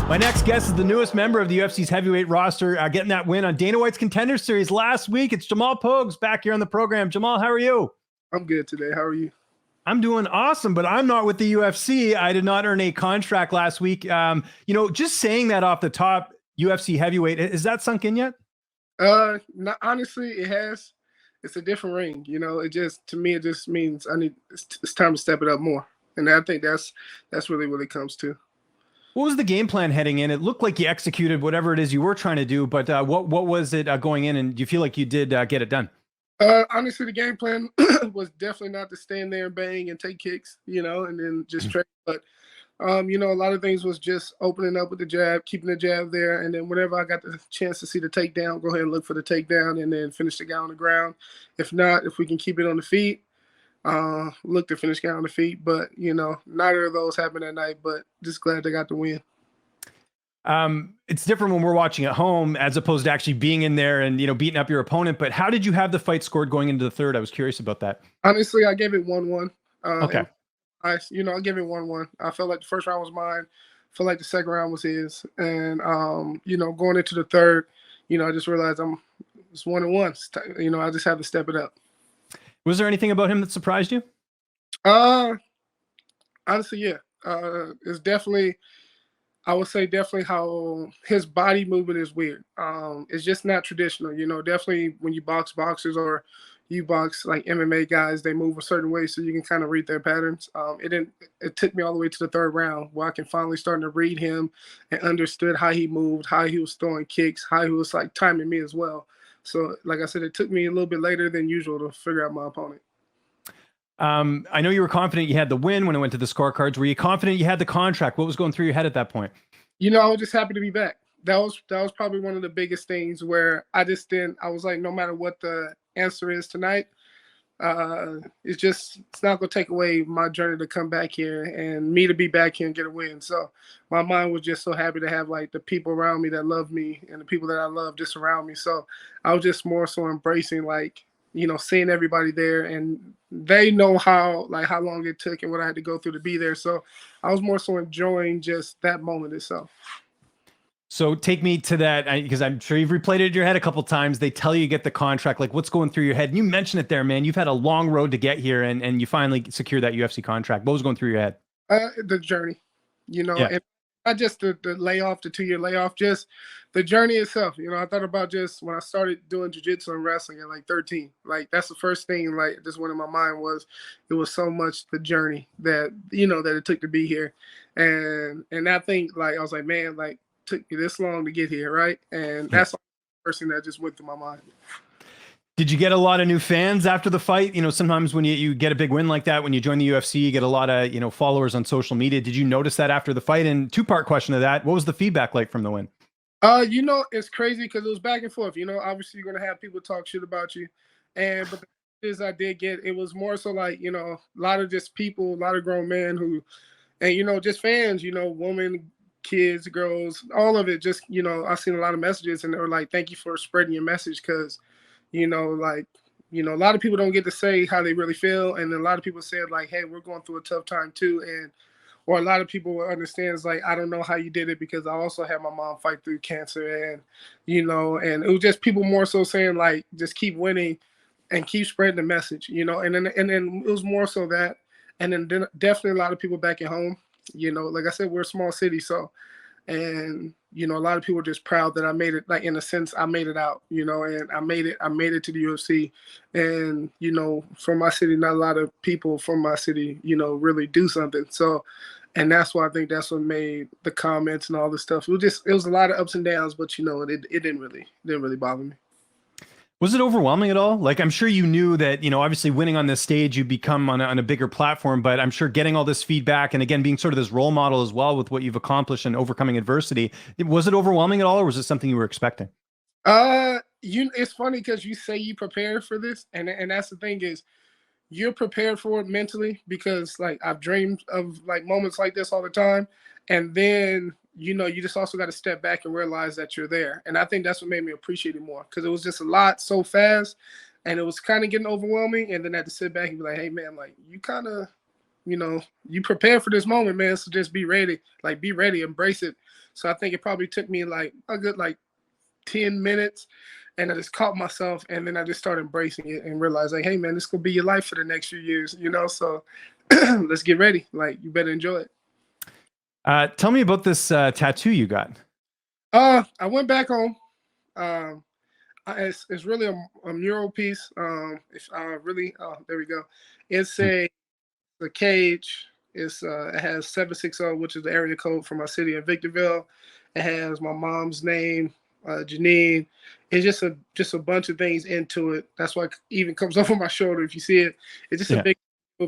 My next guest is the newest member of the UFC's heavyweight roster, getting that win on Dana White's Contender Series last week. It's Jamal Pogues back here on the program. Jamal, how are you? I'm good today. How are you? I'm doing awesome, but I'm not with the UFC. I did not earn a contract last week. Just saying that off the top, UFC heavyweight, is that sunk in yet? Honestly, it has. It's a different ring. To me, it just means it's time to step it up more. And I think that's really what it comes to. What was the game plan heading in? It looked like you executed whatever it is you were trying to do, but what was it going in? And do you feel like you did get it done? Honestly, the game plan was definitely not to stand there and bang and take kicks, and then just trade. But, a lot of things was just opening up with the jab, keeping the jab there. And then whenever I got the chance to see the takedown, go ahead and look for the takedown and then finish the guy on the ground. If not, if we can keep it on the feet, look to finish guy on the feet. But, neither of those happened that night, but just glad they got the win. It's different when we're watching at home as opposed to actually being in there and, beating up your opponent. But how did you have the fight scored going into the third? I was curious about that. Honestly, I gave it 1-1. Okay. I gave it 1-1. I felt like the first round was mine. I felt like the second round was his. And, going into the third, I just realized it's 1-1. I just had to step it up. Was there anything about him that surprised you? Honestly, yeah. It's definitely, I would say definitely how his body movement is weird. It's just not traditional. Definitely when you box boxers or you box like MMA guys, they move a certain way so you can kind of read their patterns. It took me all the way to the third round where I can finally start to read him and understood how he moved, how he was throwing kicks, how he was like timing me as well. So like I said, it took me a little bit later than usual to figure out my opponent. I know you were confident you had the win when it went to the scorecards. Were you confident you had the contract? What was going through your head at that point? I was just happy to be back. That was probably one of the biggest things where I was like, no matter what the answer is tonight, it's not going to take away my journey to come back here and me to be back here and get a win. So my mind was just so happy to have like the people around me that love me and the people that I love just around me. So I was just more so embracing seeing everybody there, and they know how long it took and what I had to go through to be there. So I was more so enjoying just that moment itself. So take me to that, because I'm sure you've replayed it in your head a couple of times. They tell you get the contract, like what's going through your head? And you mentioned it there, man. You've had a long road to get here, and you finally secured that UFC contract. What was going through your head? The journey, and not just the layoff, the 2-year layoff, just the journey itself. I thought about just when I started doing jiu-jitsu and wrestling at like 13. Like that's the first thing like just went in my mind was it was so much the journey that that it took to be here, and I think like I was like, man, like took me this long to get here, right? And that's the first thing that just went through my mind. Did you get a lot of new fans after the fight? Sometimes when you get a big win like that, when you join the UFC, you get a lot of, followers on social media. Did you notice that after the fight? And two-part question to that, what was the feedback like from the win? It's crazy because it was back and forth. Obviously you're going to have people talk shit about you. But the thing is I did get, it was more so like, a lot of just people, a lot of grown men who, and, just fans, women, kids, girls, all of it. Just, I've seen a lot of messages and they were like, thank you for spreading your message because, a lot of people don't get to say how they really feel. And then a lot of people said like, hey, we're going through a tough time too. Or a lot of people will understand it's like, I don't know how you did it because I also had my mom fight through cancer and it was just people more so saying like, just keep winning and keep spreading the message, and then it was more so that, and then definitely a lot of people back at home, like I said, we're a small city. So, and, a lot of people are just proud that I made it, like in a sense, I made it out, and I made it to the UFC. And, from my city, not a lot of people from my city, really do something. So, and that's why I think that's what made the comments and all this stuff. It was a lot of ups and downs, but it didn't really bother me. Was it overwhelming at all? Like, I'm sure you knew that, obviously winning on this stage, you become on a bigger platform, but I'm sure getting all this feedback and again, being sort of this role model as well with what you've accomplished and overcoming adversity, was it overwhelming at all? Or was it something you were expecting? It's funny because you say you prepared for this and that's the thing is you're prepared for it mentally because like I've dreamed of like moments like this all the time. And then, you just also got to step back and realize that you're there. And I think that's what made me appreciate it more because it was just a lot so fast and it was kind of getting overwhelming. And then I had to sit back and be like, hey man, like you kind of you prepare for this moment, man. So just be ready, embrace it. So I think it probably took me like a good 10 minutes, and I just caught myself, and then I just started embracing it and realized like, hey man, this could be your life for the next few years, so let's get ready. Like, you better enjoy it. Tell me about this tattoo you got. I went back home. Um, it's really a mural piece. If really, there we go. It's a cage. It has 760, which is the area code for my city in Victorville. It has my mom's name, Janine. It's just a bunch of things into it. That's why it even comes over my shoulder. If you see it, it's just a big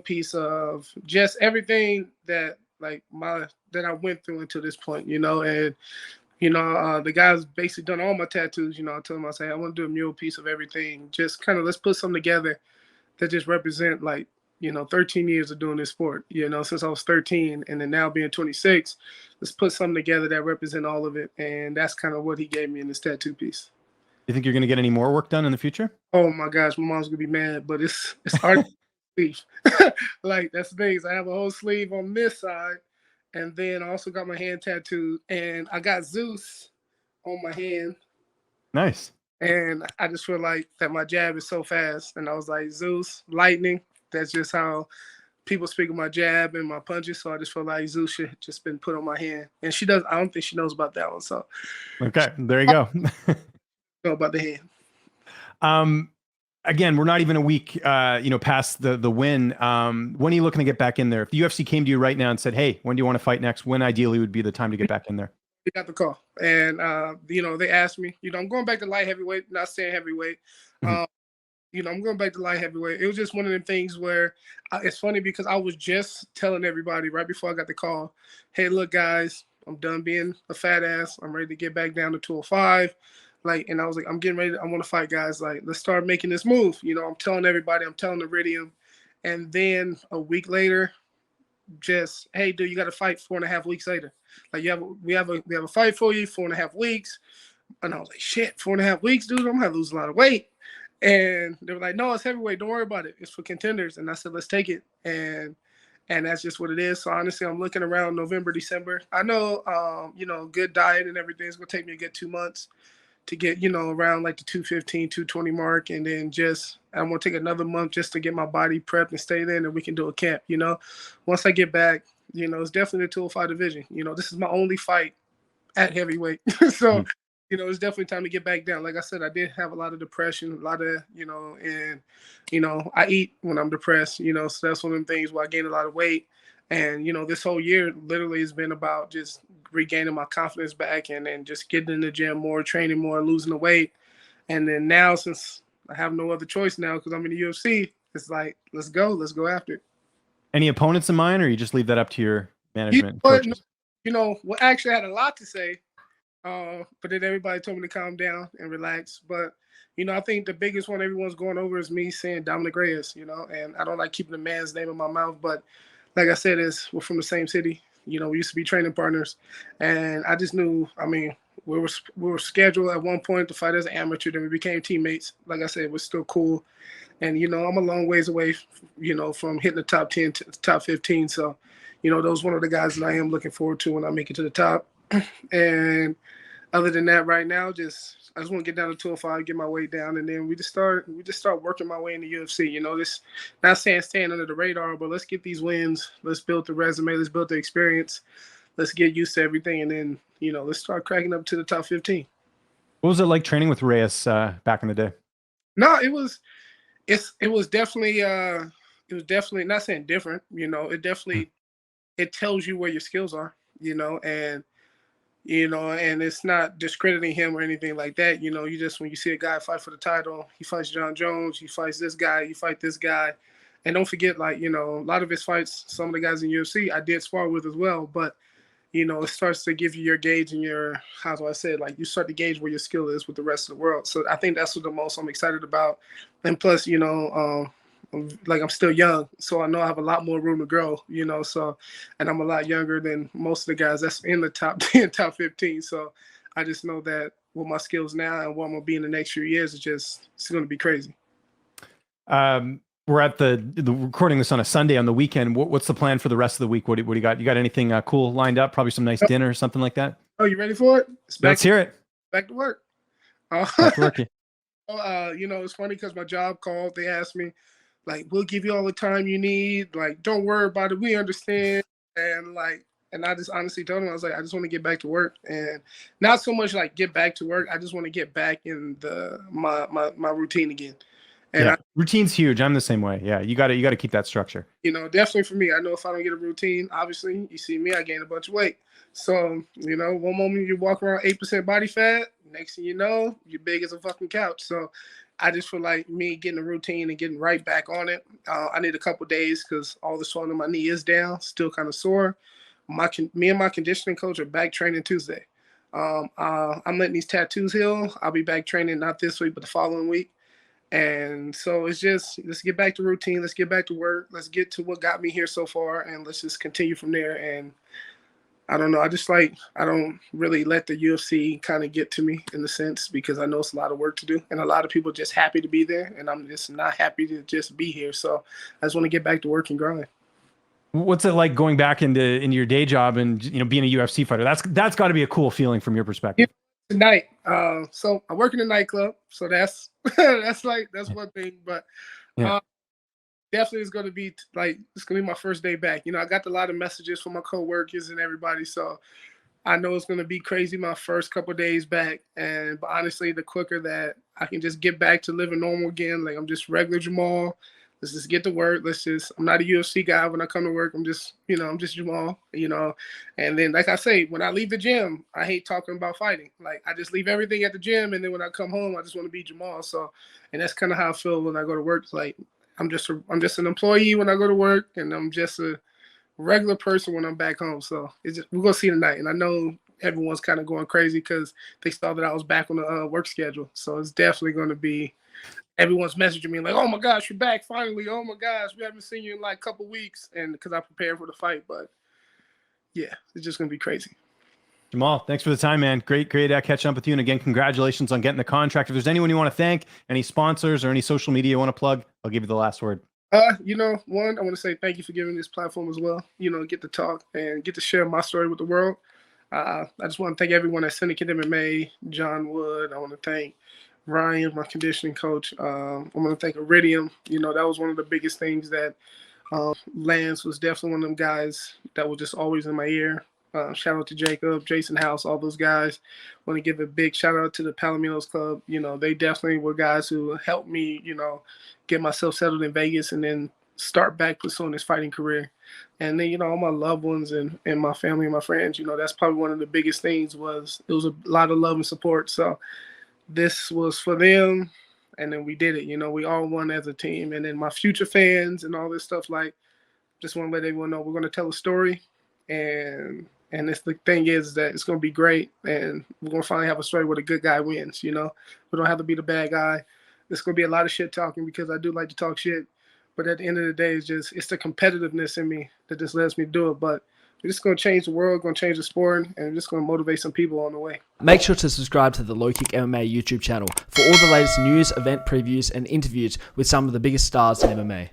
piece of just everything that that I went through until this point, and the guy's basically done all my tattoos. I told him, I say, I want to do a mural piece of everything. Just kind of let's put something together that just represent 13 years of doing this sport, since I was 13, and then now being 26, let's put something together that represent all of it. And that's kind of what he gave me in this tattoo piece. You think you're going to get any more work done in the future? Oh my gosh, my mom's gonna be mad, but it's art sleeve. That's the thing. I have a whole sleeve on this side, and then I also got my hand tattooed, and I got Zeus on my hand. Nice. And I just feel like that my jab is so fast, and I was like, Zeus, lightning. That's just how people speak of my jab and my punches. So I just feel like Zeus should just been put on my hand, and she does. I don't think she knows about that one. So okay, there you go. know about the hand. Again, we're not even a week, past the win. When are you looking to get back in there? If the UFC came to you right now and said, "Hey, when do you want to fight next?" When ideally would be the time to get back in there? We got the call, and they asked me. I'm going back to light heavyweight, not saying heavyweight. I'm going back to light heavyweight. It was just one of them things where it's funny because I was just telling everybody right before I got the call, "Hey, look, guys, I'm done being a fat ass. I'm ready to get back down to 205." And I was like, I'm getting ready. I want to fight, guys. Let's start making this move. I'm telling everybody. I'm telling Iridium, and then a week later, just, hey, dude, you got to fight 4.5 weeks later. We have a fight for you, 4.5 weeks. And I was like, shit, 4.5 weeks, dude. I'm gonna lose a lot of weight. And they were like, no, it's heavyweight. Don't worry about it. It's for contenders. And I said, let's take it. And that's just what it is. So honestly, I'm looking around November, December. I know, good diet and everything is gonna take me a good 2 months to get, around the 215, 220 mark. And then I'm going to take another month just to get my body prepped and stay there, and then we can do a camp, Once I get back, it's definitely the 205 division. This is my only fight at heavyweight. So, it's definitely time to get back down. Like I said, I did have a lot of depression, a lot of, and, I eat when I'm depressed, so that's one of the things where I gained a lot of weight. And, this whole year literally has been about just regaining my confidence back and then just getting in the gym more, training more, losing the weight. And then now, since I have no other choice now because I'm in the UFC, it's like, let's go after it. Any opponents in mind, or you just leave that up to your management? Coaches? Actually I had a lot to say, but then everybody told me to calm down and relax. But, I think the biggest one everyone's going over is me saying Dominic Reyes, and I don't like keeping the man's name in my mouth, but like I said, we're from the same city. We used to be training partners, and I just knew. We were scheduled at one point to fight as an amateur. Then we became teammates. Like I said, it was still cool, and I'm a long ways away, from hitting the top 10 to the top 15. So, those one of the guys that I am looking forward to when I make it to the top. And other than that, right now, I just want to get down to 205, get my weight down, and then we just start working my way in the UFC. This not saying staying under the radar, but let's get these wins. Let's build the resume. Let's build the experience. Let's get used to everything, and then let's start cracking up to the top 15. What was it like training with Reyes back in the day? No, it was definitely not saying different. It definitely it tells you where your skills are. And it's not discrediting him or anything like that. You just, when you see a guy fight for the title, he fights John Jones, he fights this guy, you fight this guy. And don't forget, a lot of his fights, some of the guys in UFC, I did spar with as well. But, it starts to give you your gauge and how do I say it? You start to gauge where your skill is with the rest of the world. So I think that's what the most I'm excited about. And plus, I'm still young, so I know I have a lot more room to grow, so, and I'm a lot younger than most of the guys that's in the top 10, top 15. So I just know that with my skills now and what I'm going to be in the next few years, it's going to be crazy. We're at the recording this on a Sunday on the weekend. What's the plan for the rest of the week? What do you got? You got anything cool lined up? Probably some nice dinner or something like that. Oh, you ready for it? Let's hear it. Back to work. Back to work. You know, it's funny because my job called. They asked me, like, we'll give you all the time you need. Like, don't worry about it. We understand. And I just honestly told them, I was like, I just want to get back to work, and not so much like get back to work. I just want to get back in my routine again. And yeah, routine's huge. I'm the same way. Yeah, you got to keep that structure. You know, definitely for me. I know if I don't get a routine, obviously, you see me, I gain a bunch of weight. So, you know, one moment you walk around 8% body fat, next thing you know, you're big as a fucking couch. So I just feel like me getting a routine and getting right back on it. I need a couple days because all the swelling in my knee is down, still kind of sore. Me and my conditioning coach are back training Tuesday. I'm letting these tattoos heal. I'll be back training not this week, but the following week. And so it's just, let's get back to routine. Let's get back to work. Let's get to what got me here so far. And let's just continue from there. And I don't know. I don't really let the UFC kind of get to me in a sense, because I know it's a lot of work to do. And a lot of people are just happy to be there. And I'm just not happy to just be here. So I just want to get back to work and grind. What's it like going back into your day job and, you know, being a UFC fighter? That's got to be a cool feeling from your perspective. Tonight, so I work in a nightclub, so that's that's one thing. But definitely it's gonna be my first day back. You know, I got a lot of messages from my coworkers and everybody, so I know it's gonna be crazy my first couple of days back. But honestly, the quicker that I can just get back to living normal again, like I'm just regular Jamal. Let's just get to work. I'm not a UFC guy when I come to work. I'm just Jamal, you know. And then, like I say, when I leave the gym, I hate talking about fighting. Like, I just leave everything at the gym. And then when I come home, I just want to be Jamal. So, and that's kind of how I feel when I go to work. It's like, I'm just an employee when I go to work, and I'm just a regular person when I'm back home. So we're going to see tonight. And I know everyone's kind of going crazy because they saw that I was back on the work schedule. So it's definitely going to be, everyone's messaging me like, oh my gosh, you're back finally. Oh my gosh, we haven't seen you in like a couple weeks. And because I prepared for the fight, but yeah, it's just going to be crazy. Jamal, thanks for the time, man. Great catching up with you. And again, congratulations on getting the contract. If there's anyone you want to thank, any sponsors or any social media you want to plug, I'll give you the last word. You know, one, I want to say thank you for giving this platform as well. You know, get to talk and get to share my story with the world. I just want to thank everyone at Syndicate MMA, John Wood. I want to thank Ryan, my conditioning coach. I'm going to thank Iridium. You know, that was one of the biggest things that Lance was definitely one of them guys that was just always in my ear. Shout out to Jacob, Jason House, all those guys. Want to give a big shout out to the Palominos Club. You know, they definitely were guys who helped me, you know, get myself settled in Vegas and then start back pursuing this fighting career. And then, you know, all my loved ones and my family and my friends, you know, that's probably one of the biggest things. It was a lot of love and support. So this was for them, and then we did it. You know, we all won as a team. And then my future fans and all this stuff, like, just want to let everyone know we're going to tell a story. And the thing is that it's going to be great. And we're going to finally have a story where the good guy wins, you know. We don't have to be the bad guy. There's going to be a lot of shit talking because I do like to talk shit. But at the end of the day, it's the competitiveness in me that just lets me do it. But it's going to change the world, going to change the sport, and just going to motivate some people on the way. Make sure to subscribe to the LowKick MMA YouTube channel for all the latest news, event previews, and interviews with some of the biggest stars in MMA.